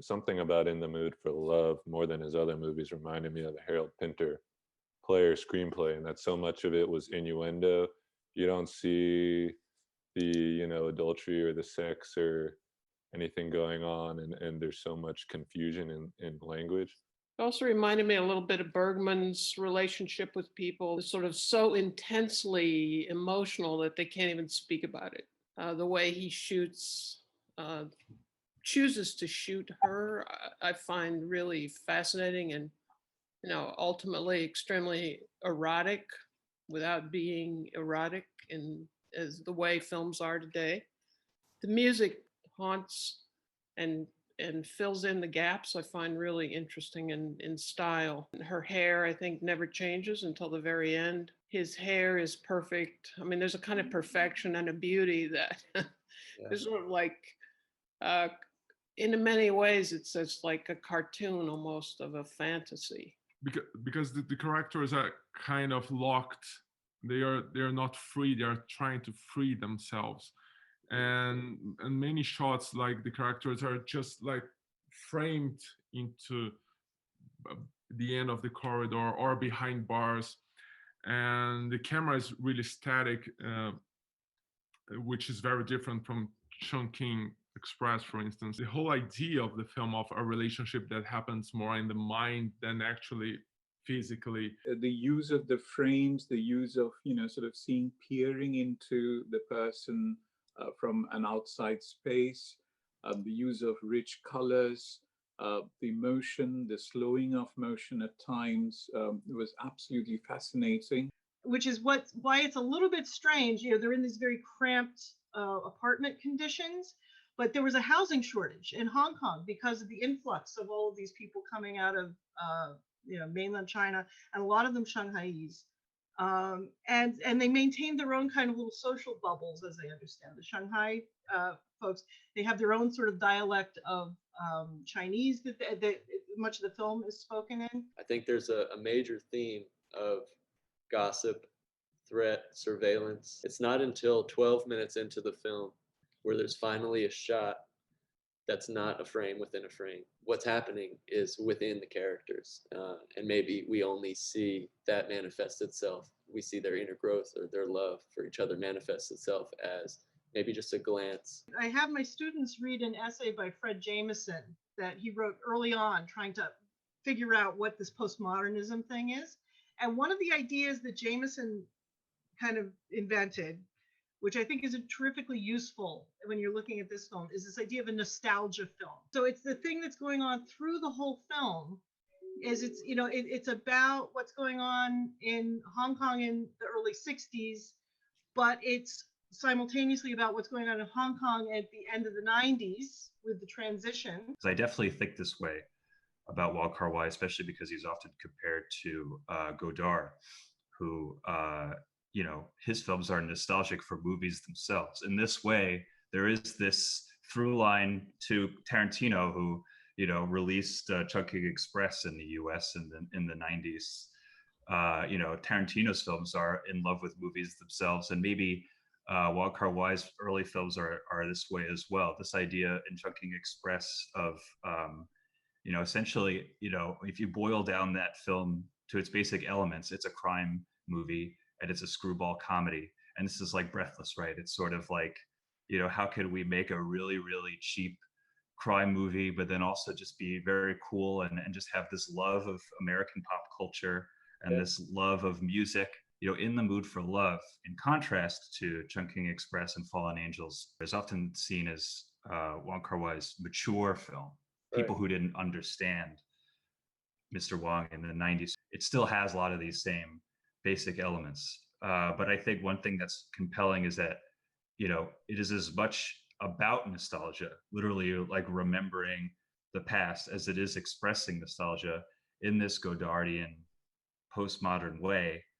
something about In the Mood for Love more than his other movies reminded me of the Harold Pinter play or screenplay, and that so much of it was innuendo. You don't see the, adultery or the sex or anything going on, and there's so much confusion in language. It also reminded me a little bit of Bergman's relationship with people, sort of so intensely emotional that they can't even speak about it. The way he chooses to shoot her, I find really fascinating and, ultimately extremely erotic without being erotic as the way films are today. The music haunts and fills in the gaps. I find really interesting in style. Her hair, I think, never changes until the very end. His hair is perfect. I mean, there's a kind of perfection and a beauty that is sort of like, in many ways, it's just like a cartoon almost of a fantasy. Because the characters are kind of locked. They're not free. They are trying to free themselves. And many shots, like the characters are just like framed into the end of the corridor or behind bars, and the camera is really static, which is very different from Chungking Express, for instance. The whole idea of the film of a relationship that happens more in the mind than actually physically. The use of the frames, the use of, sort of peering into the person from an outside space, the use of rich colors, the motion, the slowing of motion at times was absolutely fascinating. Which is why it's a little bit strange. They're in these very cramped apartment conditions, but there was a housing shortage in Hong Kong because of the influx of all of these people coming out of mainland China, and a lot of them Shanghaiese. And they maintain their own kind of little social bubbles, as I understand. The Shanghai folks, they have their own sort of dialect of Chinese that much of the film is spoken in. I think there's a major theme of gossip, threat, surveillance. It's not until 12 minutes into the film where there's finally a shot that's not a frame within a frame. What's happening is within the characters, and maybe we only see that manifest itself. We see their inner growth or their love for each other manifest itself as maybe just a glance. I have my students read an essay by Fred Jameson that he wrote early on, trying to figure out what this postmodernism thing is. And one of the ideas that Jameson kind of invented, which I think is terrifically useful when you're looking at this film, is this idea of a nostalgia film. So it's the thing that's going on through the whole film, is it's about what's going on in Hong Kong in the early 60s, but it's simultaneously about what's going on in Hong Kong at the end of the 90s with the transition. I definitely think this way about Wong Kar Wai, especially because he's often compared to Godard, who his films are nostalgic for movies themselves. In this way, there is this through line to Tarantino, who released Chungking Express in the U.S. in the 90s. Tarantino's films are in love with movies themselves, and maybe Wong Kar Wai's early films are this way as well. This idea in Chungking Express of essentially, if you boil down that film to its basic elements, it's a crime movie and it's a screwball comedy. And this is like Breathless, right? It's sort of like, how could we make a really, really cheap crime movie, but then also just be very cool and just have this love of American pop culture and this love of music, In the Mood for Love, in contrast to Chungking Express and Fallen Angels, is often seen as Wong Kar Wai's mature film. People who didn't understand Mr. Wong in the 90s. It still has a lot of these same basic elements. But I think one thing that's compelling is that, it is as much about nostalgia, literally like remembering the past, as it is expressing nostalgia in this Godardian postmodern way